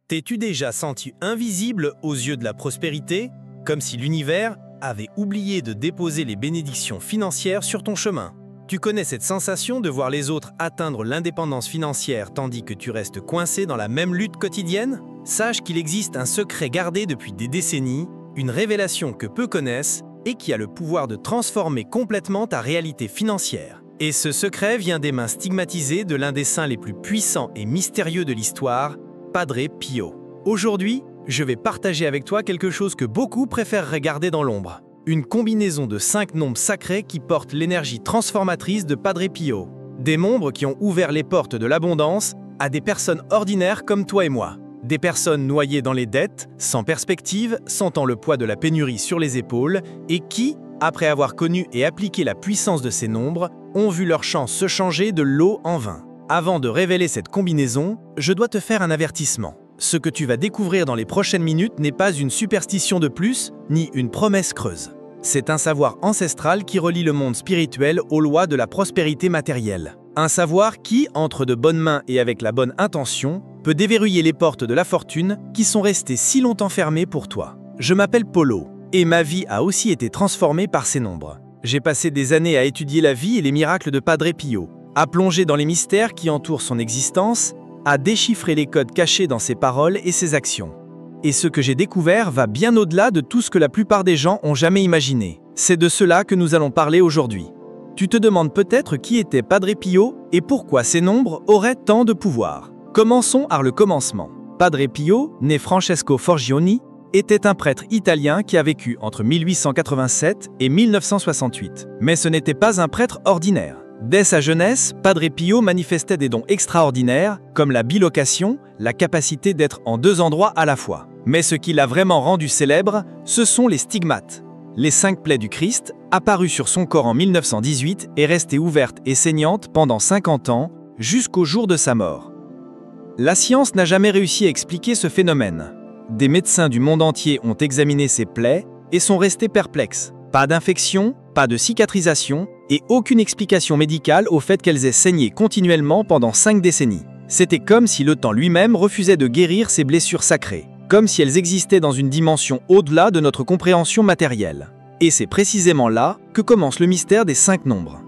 T'es-tu déjà senti invisible aux yeux de la prospérité, comme si l'univers avait oublié de déposer les bénédictions financières sur ton chemin? Tu connais cette sensation de voir les autres atteindre l'indépendance financière tandis que tu restes coincé dans la même lutte quotidienne? Sache qu'il existe un secret gardé depuis des décennies, une révélation que peu connaissent et qui a le pouvoir de transformer complètement ta réalité financière. Et ce secret vient des mains stigmatisées de l'un des saints les plus puissants et mystérieux de l'histoire, Padre Pio. Aujourd'hui, je vais partager avec toi quelque chose que beaucoup préfèrent garder dans l'ombre. Une combinaison de 5 nombres sacrés qui portent l'énergie transformatrice de Padre Pio. Des nombres qui ont ouvert les portes de l'abondance à des personnes ordinaires comme toi et moi. Des personnes noyées dans les dettes, sans perspective, sentant le poids de la pénurie sur les épaules et qui, après avoir connu et appliqué la puissance de ces nombres, ont vu leur chance se changer de l'eau en vin. Avant de révéler cette combinaison, je dois te faire un avertissement. Ce que tu vas découvrir dans les prochaines minutes n'est pas une superstition de plus, ni une promesse creuse. C'est un savoir ancestral qui relie le monde spirituel aux lois de la prospérité matérielle. Un savoir qui, entre de bonnes mains et avec la bonne intention, peut déverrouiller les portes de la fortune qui sont restées si longtemps fermées pour toi. Je m'appelle Polo, et ma vie a aussi été transformée par ces nombres. J'ai passé des années à étudier la vie et les miracles de Padre Pio, à plonger dans les mystères qui entourent son existence, à déchiffrer les codes cachés dans ses paroles et ses actions. Et ce que j'ai découvert va bien au-delà de tout ce que la plupart des gens ont jamais imaginé. C'est de cela que nous allons parler aujourd'hui. Tu te demandes peut-être qui était Padre Pio et pourquoi ces nombres auraient tant de pouvoir. Commençons par le commencement. Padre Pio, né Francesco Forgioni, était un prêtre italien qui a vécu entre 1887 et 1968. Mais ce n'était pas un prêtre ordinaire. Dès sa jeunesse, Padre Pio manifestait des dons extraordinaires, comme la bilocation, la capacité d'être en 2 endroits à la fois. Mais ce qui l'a vraiment rendu célèbre, ce sont les stigmates. Les 5 plaies du Christ, apparues sur son corps en 1918 et restées ouvertes et saignantes pendant 50 ans, jusqu'au jour de sa mort. La science n'a jamais réussi à expliquer ce phénomène. Des médecins du monde entier ont examiné ces plaies et sont restés perplexes. Pas d'infection, pas de cicatrisation et aucune explication médicale au fait qu'elles aient saigné continuellement pendant 5 décennies. C'était comme si le temps lui-même refusait de guérir ces blessures sacrées, comme si elles existaient dans une dimension au-delà de notre compréhension matérielle. Et c'est précisément là que commence le mystère des 5 nombres.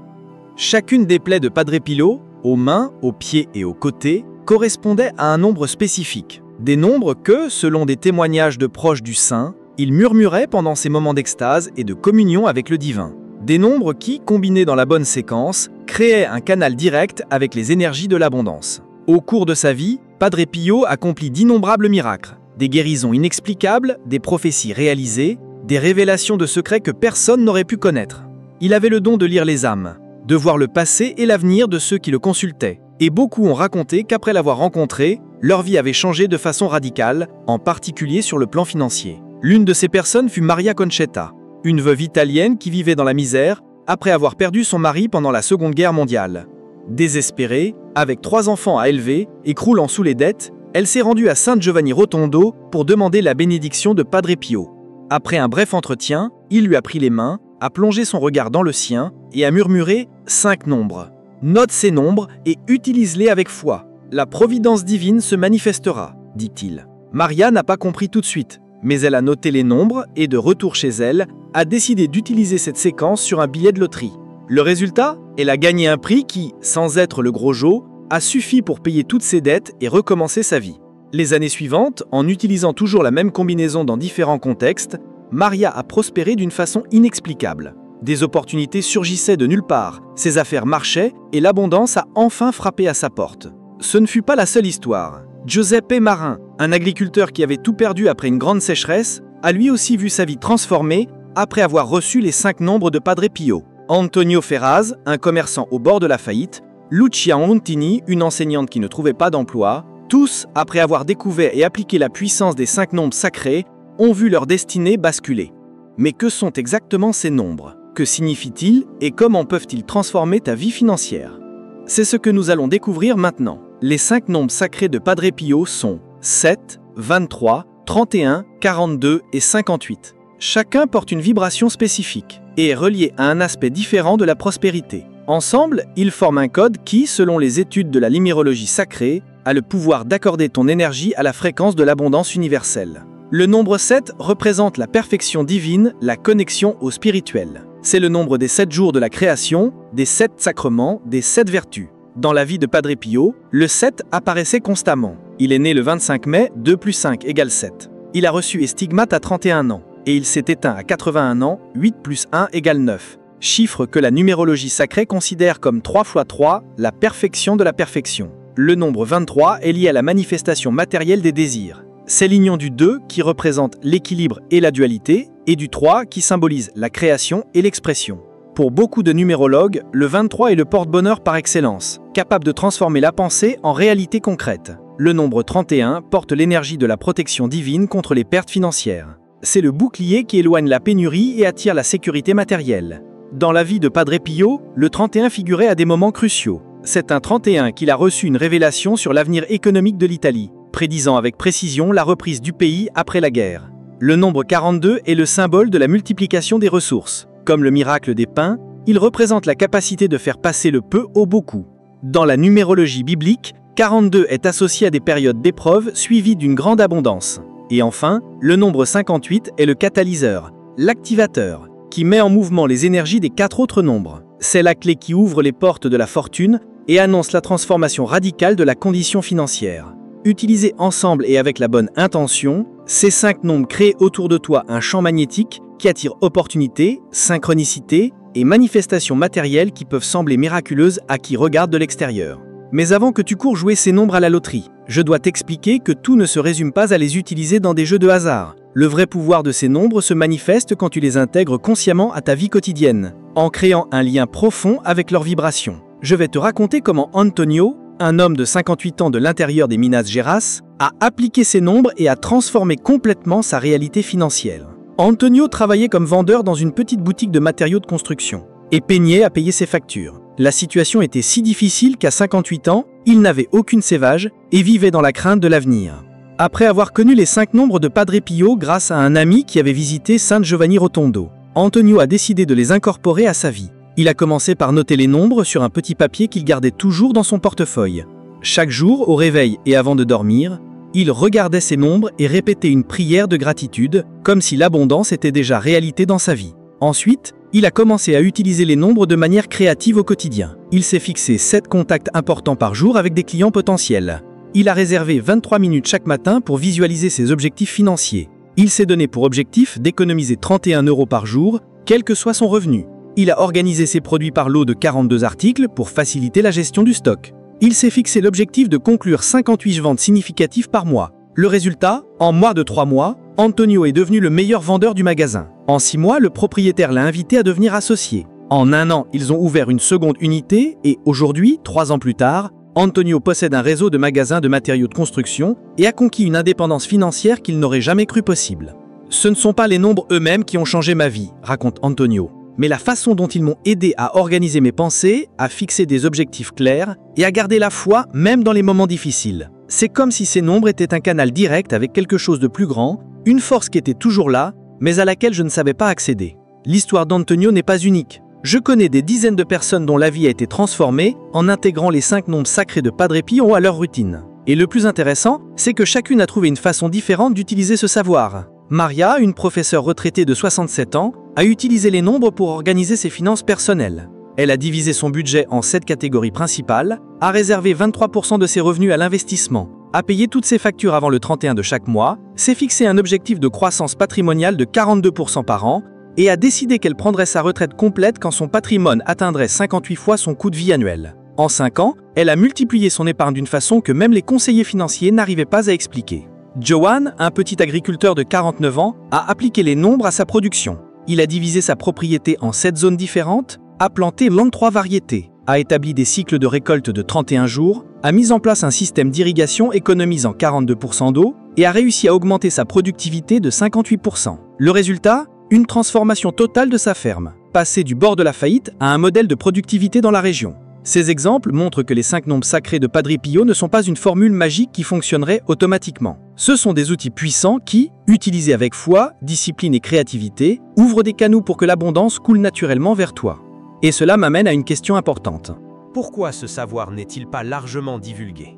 Chacune des plaies de Padre Pio, aux mains, aux pieds et aux côtés, correspondait à un nombre spécifique. Des nombres que, selon des témoignages de proches du saint, il murmurait pendant ses moments d'extase et de communion avec le divin. Des nombres qui, combinés dans la bonne séquence, créaient un canal direct avec les énergies de l'abondance. Au cours de sa vie, Padre Pio accomplit d'innombrables miracles, des guérisons inexplicables, des prophéties réalisées, des révélations de secrets que personne n'aurait pu connaître. Il avait le don de lire les âmes, de voir le passé et l'avenir de ceux qui le consultaient. Et beaucoup ont raconté qu'après l'avoir rencontré, leur vie avait changé de façon radicale, en particulier sur le plan financier. L'une de ces personnes fut Maria Conchetta, une veuve italienne qui vivait dans la misère après avoir perdu son mari pendant la Seconde Guerre mondiale. Désespérée, avec 3 enfants à élever et croulant sous les dettes, elle s'est rendue à San Giovanni Rotondo pour demander la bénédiction de Padre Pio. Après un bref entretien, il lui a pris les mains, a plongé son regard dans le sien et a murmuré 5 nombres. Note ces nombres et utilise-les avec foi. La providence divine se manifestera, dit-il. Maria n'a pas compris tout de suite, mais elle a noté les nombres et de retour chez elle, a décidé d'utiliser cette séquence sur un billet de loterie. Le résultat, elle a gagné un prix qui, sans être le gros lot, a suffi pour payer toutes ses dettes et recommencer sa vie. Les années suivantes, en utilisant toujours la même combinaison dans différents contextes, Maria a prospéré d'une façon inexplicable. Des opportunités surgissaient de nulle part, ses affaires marchaient et l'abondance a enfin frappé à sa porte. Ce ne fut pas la seule histoire. Giuseppe Marin, un agriculteur qui avait tout perdu après une grande sécheresse, a lui aussi vu sa vie transformée après avoir reçu les 5 nombres de Padre Pio. Antonio Ferraz, un commerçant au bord de la faillite, Lucia Montini, une enseignante qui ne trouvait pas d'emploi, tous, après avoir découvert et appliqué la puissance des 5 nombres sacrés, ont vu leur destinée basculer. Mais que sont exactement ces nombres? Que signifient-ils et comment peuvent-ils transformer ta vie financière? C'est ce que nous allons découvrir maintenant. Les 5 nombres sacrés de Padre Pio sont 7, 23, 31, 42 et 58. Chacun porte une vibration spécifique et est relié à un aspect différent de la prospérité. Ensemble, ils forment un code qui, selon les études de la numérologie sacrée, a le pouvoir d'accorder ton énergie à la fréquence de l'abondance universelle. Le nombre 7 représente la perfection divine, la connexion au spirituel. C'est le nombre des 7 jours de la création, des 7 sacrements, des 7 vertus. Dans la vie de Padre Pio, le 7 apparaissait constamment. Il est né le 25 mai, 2 plus 5 égale 7. Il a reçu les stigmates à 31 ans, et il s'est éteint à 81 ans, 8 plus 1 égale 9. Chiffre que la numérologie sacrée considère comme 3 x 3, la perfection de la perfection. Le nombre 23 est lié à la manifestation matérielle des désirs. C'est l'union du 2 qui représente l'équilibre et la dualité, et du 3 qui symbolise la création et l'expression. Pour beaucoup de numérologues, le 23 est le porte-bonheur par excellence, capable de transformer la pensée en réalité concrète. Le nombre 31 porte l'énergie de la protection divine contre les pertes financières. C'est le bouclier qui éloigne la pénurie et attire la sécurité matérielle. Dans la vie de Padre Pio, le 31 figurait à des moments cruciaux. C'est un 31 qu'il a reçu une révélation sur l'avenir économique de l'Italie, prédisant avec précision la reprise du pays après la guerre. Le nombre 42 est le symbole de la multiplication des ressources. Comme le miracle des pains, il représente la capacité de faire passer le peu au beaucoup. Dans la numérologie biblique, 42 est associé à des périodes d'épreuve suivies d'une grande abondance. Et enfin, le nombre 58 est le catalyseur, l'activateur, qui met en mouvement les énergies des 4 autres nombres. C'est la clé qui ouvre les portes de la fortune et annonce la transformation radicale de la condition financière. Utilisés ensemble et avec la bonne intention, ces 5 nombres créent autour de toi un champ magnétique qui attire opportunités, synchronicité et manifestations matérielles qui peuvent sembler miraculeuses à qui regarde de l'extérieur. Mais avant que tu cours jouer ces nombres à la loterie, je dois t'expliquer que tout ne se résume pas à les utiliser dans des jeux de hasard. Le vrai pouvoir de ces nombres se manifeste quand tu les intègres consciemment à ta vie quotidienne, en créant un lien profond avec leurs vibrations. Je vais te raconter comment Antonio, un homme de 58 ans de l'intérieur des Minas Gerais, a appliqué ces nombres et a transformé complètement sa réalité financière. Antonio travaillait comme vendeur dans une petite boutique de matériaux de construction et peinait à payer ses factures. La situation était si difficile qu'à 58 ans, il n'avait aucune sévage et vivait dans la crainte de l'avenir. Après avoir connu les 5 nombres de Padre Pio grâce à un ami qui avait visité San Giovanni Rotondo, Antonio a décidé de les incorporer à sa vie. Il a commencé par noter les nombres sur un petit papier qu'il gardait toujours dans son portefeuille. Chaque jour, au réveil et avant de dormir, il regardait ces nombres et répétait une prière de gratitude, comme si l'abondance était déjà réalité dans sa vie. Ensuite, il a commencé à utiliser les nombres de manière créative au quotidien. Il s'est fixé 7 contacts importants par jour avec des clients potentiels. Il a réservé 23 minutes chaque matin pour visualiser ses objectifs financiers. Il s'est donné pour objectif d'économiser 31 € par jour, quel que soit son revenu. Il a organisé ses produits par lot de 42 articles pour faciliter la gestion du stock. Il s'est fixé l'objectif de conclure 58 ventes significatives par mois. Le résultat, en moins de 3 mois, Antonio est devenu le meilleur vendeur du magasin. En 6 mois, le propriétaire l'a invité à devenir associé. En 1 an, ils ont ouvert une seconde unité et aujourd'hui, 3 ans plus tard, Antonio possède un réseau de magasins de matériaux de construction et a conquis une indépendance financière qu'il n'aurait jamais cru possible. Ce ne sont pas les nombres eux-mêmes qui ont changé ma vie, raconte Antonio, mais la façon dont ils m'ont aidé à organiser mes pensées, à fixer des objectifs clairs et à garder la foi même dans les moments difficiles. C'est comme si ces nombres étaient un canal direct avec quelque chose de plus grand, une force qui était toujours là, mais à laquelle je ne savais pas accéder. L'histoire d'Antonio n'est pas unique. Je connais des dizaines de personnes dont la vie a été transformée en intégrant les 5 nombres sacrés de Padre Pio à leur routine. Et le plus intéressant, c'est que chacune a trouvé une façon différente d'utiliser ce savoir. Maria, une professeure retraitée de 67 ans, a utilisé les nombres pour organiser ses finances personnelles. Elle a divisé son budget en 7 catégories principales, a réservé 23% de ses revenus à l'investissement, a payé toutes ses factures avant le 31 de chaque mois, s'est fixé un objectif de croissance patrimoniale de 42% par an, et a décidé qu'elle prendrait sa retraite complète quand son patrimoine atteindrait 58 fois son coût de vie annuel. En 5 ans, elle a multiplié son épargne d'une façon que même les conseillers financiers n'arrivaient pas à expliquer. Johan, un petit agriculteur de 49 ans, a appliqué les nombres à sa production. Il a divisé sa propriété en 7 zones différentes, a planté 23 variétés, a établi des cycles de récolte de 31 jours, a mis en place un système d'irrigation économisant 42% d'eau et a réussi à augmenter sa productivité de 58%. Le résultat ? Une transformation totale de sa ferme, passer du bord de la faillite à un modèle de productivité dans la région. Ces exemples montrent que les 5 nombres sacrés de Padre Pio ne sont pas une formule magique qui fonctionnerait automatiquement. Ce sont des outils puissants qui, utilisés avec foi, discipline et créativité, ouvrent des canaux pour que l'abondance coule naturellement vers toi. Et cela m'amène à une question importante. Pourquoi ce savoir n'est-il pas largement divulgué?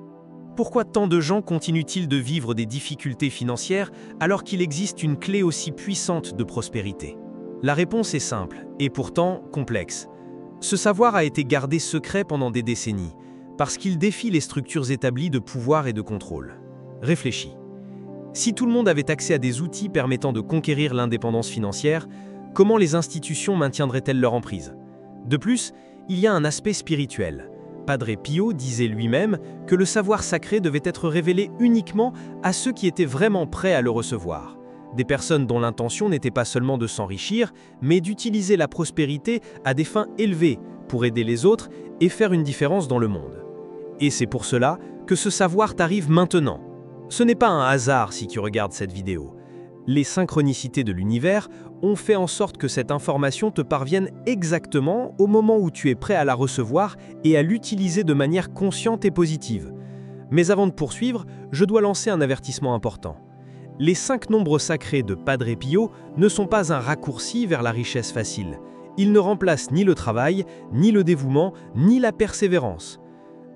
Pourquoi tant de gens continuent-ils de vivre des difficultés financières alors qu'il existe une clé aussi puissante de prospérité? La réponse est simple, et pourtant complexe. Ce savoir a été gardé secret pendant des décennies, parce qu'il défie les structures établies de pouvoir et de contrôle. Réfléchis. Si tout le monde avait accès à des outils permettant de conquérir l'indépendance financière, comment les institutions maintiendraient-elles leur emprise? De plus, il y a un aspect spirituel. Padre Pio disait lui-même que le savoir sacré devait être révélé uniquement à ceux qui étaient vraiment prêts à le recevoir. Des personnes dont l'intention n'était pas seulement de s'enrichir, mais d'utiliser la prospérité à des fins élevées pour aider les autres et faire une différence dans le monde. Et c'est pour cela que ce savoir t'arrive maintenant. Ce n'est pas un hasard si tu regardes cette vidéo. Les synchronicités de l'univers ont fait en sorte que cette information te parvienne exactement au moment où tu es prêt à la recevoir et à l'utiliser de manière consciente et positive. Mais avant de poursuivre, je dois lancer un avertissement important. Les 5 nombres sacrés de Padre Pio ne sont pas un raccourci vers la richesse facile. Ils ne remplacent ni le travail, ni le dévouement, ni la persévérance.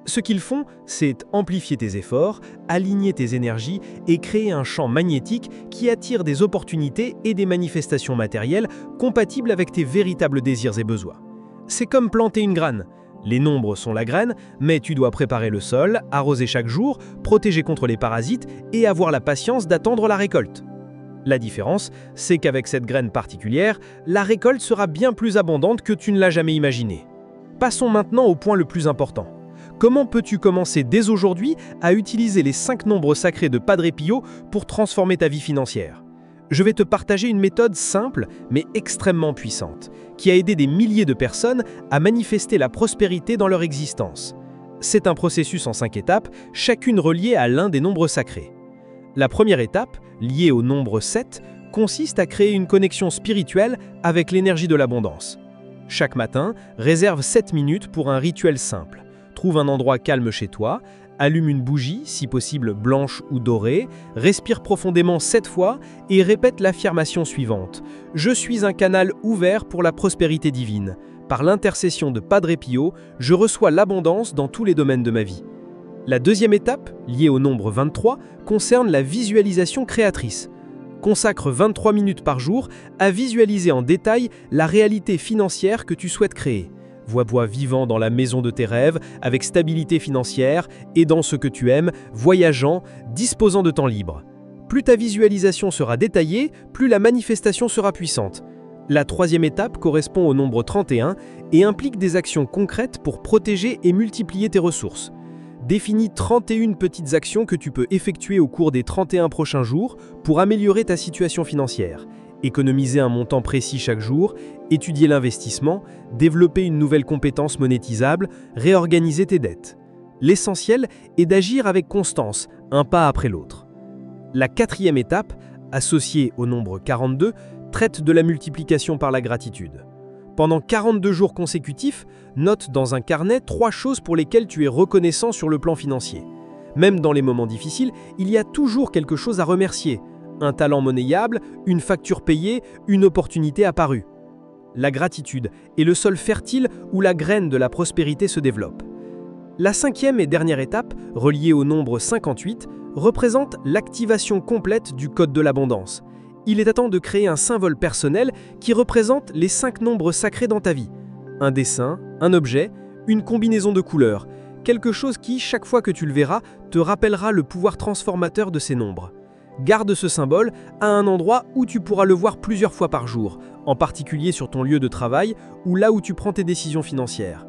Ce qu'ils font, c'est amplifier tes efforts, aligner tes énergies et créer un champ magnétique qui attire des opportunités et des manifestations matérielles compatibles avec tes véritables désirs et besoins. C'est comme planter une graine. Les nombres sont la graine, mais tu dois préparer le sol, arroser chaque jour, protéger contre les parasites et avoir la patience d'attendre la récolte. La différence, c'est qu'avec cette graine particulière, la récolte sera bien plus abondante que tu ne l'as jamais imaginé. Passons maintenant au point le plus important. Comment peux-tu commencer dès aujourd'hui à utiliser les 5 nombres sacrés de Padre Pio pour transformer ta vie financière? Je vais te partager une méthode simple mais extrêmement puissante, qui a aidé des milliers de personnes à manifester la prospérité dans leur existence. C'est un processus en 5 étapes, chacune reliée à l'un des nombres sacrés. La première étape, liée au nombre 7, consiste à créer une connexion spirituelle avec l'énergie de l'abondance. Chaque matin, réserve 7 minutes pour un rituel simple. Trouve un endroit calme chez toi, allume une bougie, si possible blanche ou dorée, respire profondément 7 fois et répète l'affirmation suivante. Je suis un canal ouvert pour la prospérité divine. Par l'intercession de Padre Pio, je reçois l'abondance dans tous les domaines de ma vie. La deuxième étape, liée au nombre 23, concerne la visualisation créatrice. Consacre 23 minutes par jour à visualiser en détail la réalité financière que tu souhaites créer. Vois-toi vivant dans la maison de tes rêves, avec stabilité financière, aidant ce que tu aimes, voyageant, disposant de temps libre. Plus ta visualisation sera détaillée, plus la manifestation sera puissante. La troisième étape correspond au nombre 31 et implique des actions concrètes pour protéger et multiplier tes ressources. Définis 31 petites actions que tu peux effectuer au cours des 31 prochains jours pour améliorer ta situation financière. Économiser un montant précis chaque jour, étudier l'investissement, développer une nouvelle compétence monétisable, réorganiser tes dettes. L'essentiel est d'agir avec constance, un pas après l'autre. La quatrième étape, associée au nombre 42, traite de la multiplication par la gratitude. Pendant 42 jours consécutifs, note dans un carnet 3 choses pour lesquelles tu es reconnaissant sur le plan financier. Même dans les moments difficiles, il y a toujours quelque chose à remercier. Un talent monnayable, une facture payée, une opportunité apparue. La gratitude est le sol fertile où la graine de la prospérité se développe. La cinquième et dernière étape, reliée au nombre 58, représente l'activation complète du code de l'abondance. Il est à temps de créer un symbole personnel qui représente les 5 nombres sacrés dans ta vie. Un dessin, un objet, une combinaison de couleurs, quelque chose qui, chaque fois que tu le verras, te rappellera le pouvoir transformateur de ces nombres. Garde ce symbole à un endroit où tu pourras le voir plusieurs fois par jour, en particulier sur ton lieu de travail ou là où tu prends tes décisions financières.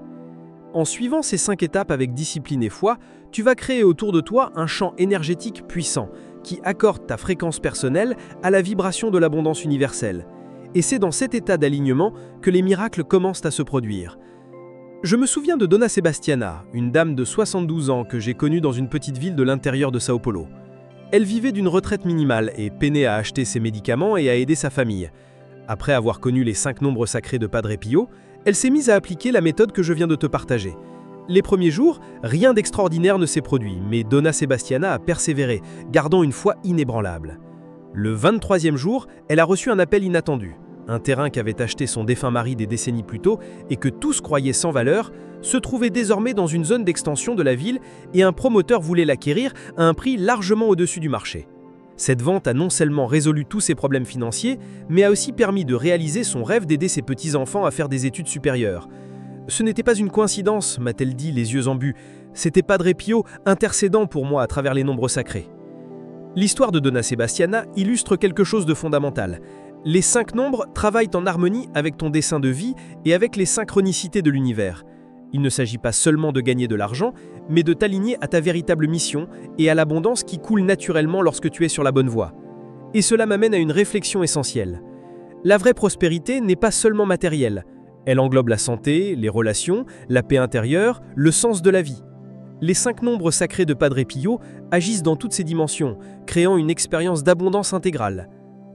En suivant ces 5 étapes avec discipline et foi, tu vas créer autour de toi un champ énergétique puissant qui accorde ta fréquence personnelle à la vibration de l'abondance universelle. Et c'est dans cet état d'alignement que les miracles commencent à se produire. Je me souviens de Dona Sebastiana, une dame de 72 ans que j'ai connue dans une petite ville de l'intérieur de Sao Paulo. Elle vivait d'une retraite minimale et peinait à acheter ses médicaments et à aider sa famille. Après avoir connu les 5 nombres sacrés de Padre Pio, elle s'est mise à appliquer la méthode que je viens de te partager. Les premiers jours, rien d'extraordinaire ne s'est produit, mais Dona Sebastiana a persévéré, gardant une foi inébranlable. Le 23e jour, elle a reçu un appel inattendu. Un terrain qu'avait acheté son défunt mari des décennies plus tôt et que tous croyaient sans valeur se trouvait désormais dans une zone d'extension de la ville et un promoteur voulait l'acquérir à un prix largement au-dessus du marché. Cette vente a non seulement résolu tous ses problèmes financiers, mais a aussi permis de réaliser son rêve d'aider ses petits-enfants à faire des études supérieures. Ce n'était pas une coïncidence, m'a-t-elle dit, les yeux en but. C'était Padre Pio intercédant pour moi à travers les nombres sacrés. L'histoire de Donna Sebastiana illustre quelque chose de fondamental. Les 5 nombres travaillent en harmonie avec ton dessin de vie et avec les synchronicités de l'univers. Il ne s'agit pas seulement de gagner de l'argent, mais de t'aligner à ta véritable mission et à l'abondance qui coule naturellement lorsque tu es sur la bonne voie. Et cela m'amène à une réflexion essentielle. La vraie prospérité n'est pas seulement matérielle. Elle englobe la santé, les relations, la paix intérieure, le sens de la vie. Les 5 nombres sacrés de Padre Pio agissent dans toutes ces dimensions, créant une expérience d'abondance intégrale.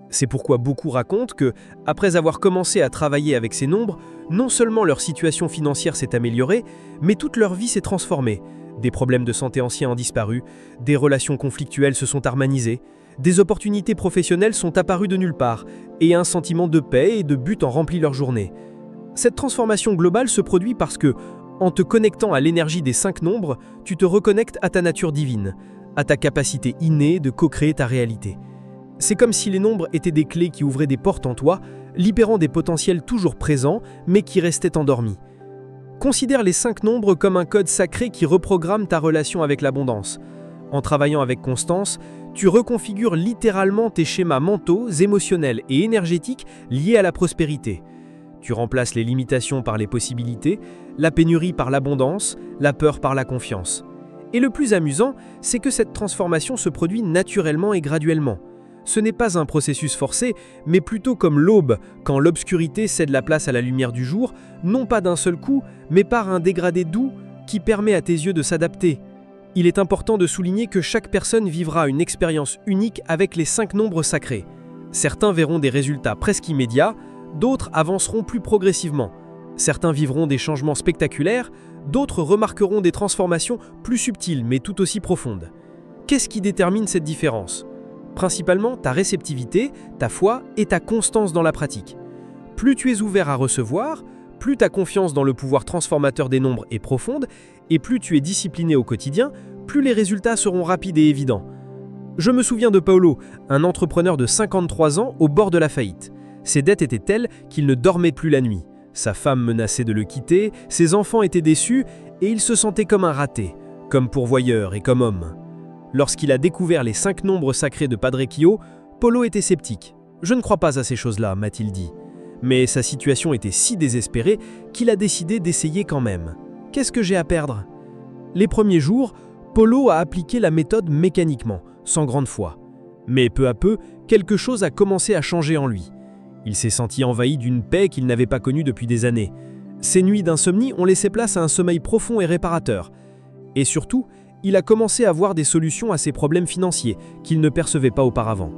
C'est pourquoi beaucoup racontent que, après avoir commencé à travailler avec ces nombres, non seulement leur situation financière s'est améliorée, mais toute leur vie s'est transformée. Des problèmes de santé anciens ont disparu, des relations conflictuelles se sont harmonisées, des opportunités professionnelles sont apparues de nulle part, et un sentiment de paix et de but en remplit leur journée. Cette transformation globale se produit parce que, en te connectant à l'énergie des 5 nombres, tu te reconnectes à ta nature divine, à ta capacité innée de co-créer ta réalité. C'est comme si les nombres étaient des clés qui ouvraient des portes en toi, libérant des potentiels toujours présents, mais qui restaient endormis. Considère les 5 nombres comme un code sacré qui reprogramme ta relation avec l'abondance. En travaillant avec constance, tu reconfigures littéralement tes schémas mentaux, émotionnels et énergétiques liés à la prospérité. Tu remplaces les limitations par les possibilités, la pénurie par l'abondance, la peur par la confiance. Et le plus amusant, c'est que cette transformation se produit naturellement et graduellement. Ce n'est pas un processus forcé, mais plutôt comme l'aube, quand l'obscurité cède la place à la lumière du jour, non pas d'un seul coup, mais par un dégradé doux qui permet à tes yeux de s'adapter. Il est important de souligner que chaque personne vivra une expérience unique avec les 5 nombres sacrés. Certains verront des résultats presque immédiats, d'autres avanceront plus progressivement. Certains vivront des changements spectaculaires, d'autres remarqueront des transformations plus subtiles mais tout aussi profondes. Qu'est-ce qui détermine cette différence ? Principalement ta réceptivité, ta foi et ta constance dans la pratique. Plus tu es ouvert à recevoir, plus ta confiance dans le pouvoir transformateur des nombres est profonde, et plus tu es discipliné au quotidien, plus les résultats seront rapides et évidents. Je me souviens de Paolo, un entrepreneur de 53 ans au bord de la faillite. Ses dettes étaient telles qu'il ne dormait plus la nuit. Sa femme menaçait de le quitter, ses enfants étaient déçus, et il se sentait comme un raté, comme pourvoyeur et comme homme. Lorsqu'il a découvert les 5 nombres sacrés de Padre Pio, Paolo était sceptique. « Je ne crois pas à ces choses-là », m'a-t-il dit. Mais sa situation était si désespérée qu'il a décidé d'essayer quand même. Qu'est-ce que j'ai à perdre? Les premiers jours, Paolo a appliqué la méthode mécaniquement, sans grande foi. Mais peu à peu, quelque chose a commencé à changer en lui. Il s'est senti envahi d'une paix qu'il n'avait pas connue depuis des années. Ses nuits d'insomnie ont laissé place à un sommeil profond et réparateur. Et surtout, il a commencé à voir des solutions à ses problèmes financiers qu'il ne percevait pas auparavant.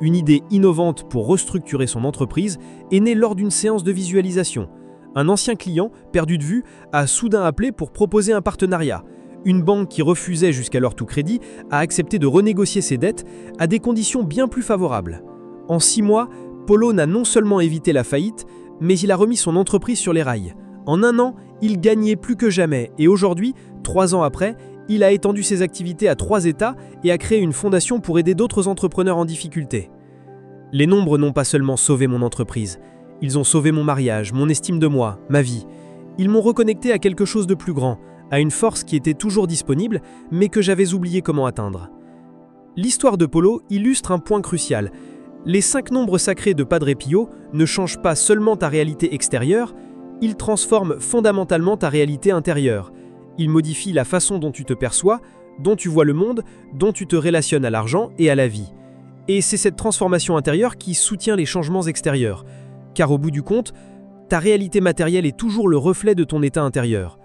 Une idée innovante pour restructurer son entreprise est née lors d'une séance de visualisation. Un ancien client, perdu de vue, a soudain appelé pour proposer un partenariat. Une banque qui refusait jusqu'alors tout crédit a accepté de renégocier ses dettes à des conditions bien plus favorables. En 6 mois, Paolo n'a non seulement évité la faillite, mais il a remis son entreprise sur les rails. En 1 an, il gagnait plus que jamais et aujourd'hui, 3 ans après, il a étendu ses activités à 3 États et a créé une fondation pour aider d'autres entrepreneurs en difficulté. Les nombres n'ont pas seulement sauvé mon entreprise, ils ont sauvé mon mariage, mon estime de moi, ma vie. Ils m'ont reconnecté à quelque chose de plus grand, à une force qui était toujours disponible, mais que j'avais oublié comment atteindre. L'histoire de Paolo illustre un point crucial. Les 5 nombres sacrés de Padre Pio ne changent pas seulement ta réalité extérieure, ils transforment fondamentalement ta réalité intérieure. Ils modifient la façon dont tu te perçois, dont tu vois le monde, dont tu te relationnes à l'argent et à la vie. Et c'est cette transformation intérieure qui soutient les changements extérieurs. Car au bout du compte, ta réalité matérielle est toujours le reflet de ton état intérieur.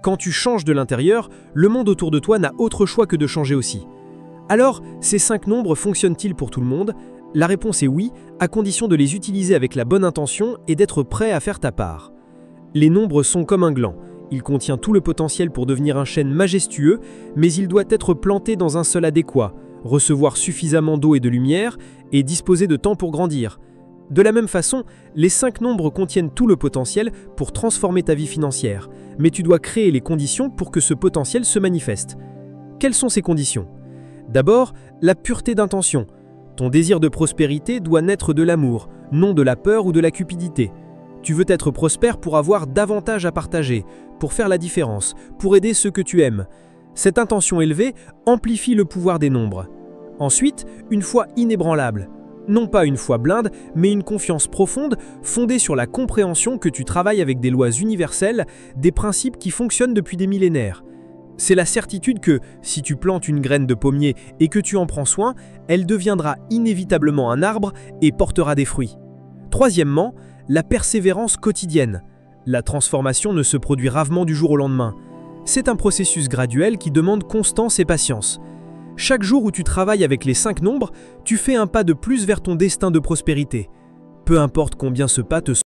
Quand tu changes de l'intérieur, le monde autour de toi n'a autre choix que de changer aussi. Alors, ces 5 nombres fonctionnent-ils pour tout le monde? La réponse est oui, à condition de les utiliser avec la bonne intention et d'être prêt à faire ta part. Les nombres sont comme un gland. Il contient tout le potentiel pour devenir un chêne majestueux, mais il doit être planté dans un sol adéquat, recevoir suffisamment d'eau et de lumière, et disposer de temps pour grandir. De la même façon, les 5 nombres contiennent tout le potentiel pour transformer ta vie financière, mais tu dois créer les conditions pour que ce potentiel se manifeste. Quelles sont ces conditions? D'abord, la pureté d'intention. Ton désir de prospérité doit naître de l'amour, non de la peur ou de la cupidité. Tu veux être prospère pour avoir davantage à partager, pour faire la différence, pour aider ceux que tu aimes. Cette intention élevée amplifie le pouvoir des nombres. Ensuite, une foi inébranlable. Non pas une foi blinde, mais une confiance profonde fondée sur la compréhension que tu travailles avec des lois universelles, des principes qui fonctionnent depuis des millénaires. C'est la certitude que, si tu plantes une graine de pommier et que tu en prends soin, elle deviendra inévitablement un arbre et portera des fruits. Troisièmement, la persévérance quotidienne. La transformation ne se produit rarement du jour au lendemain. C'est un processus graduel qui demande constance et patience. Chaque jour où tu travailles avec les 5 nombres, tu fais un pas de plus vers ton destin de prospérité. Peu importe combien ce pas te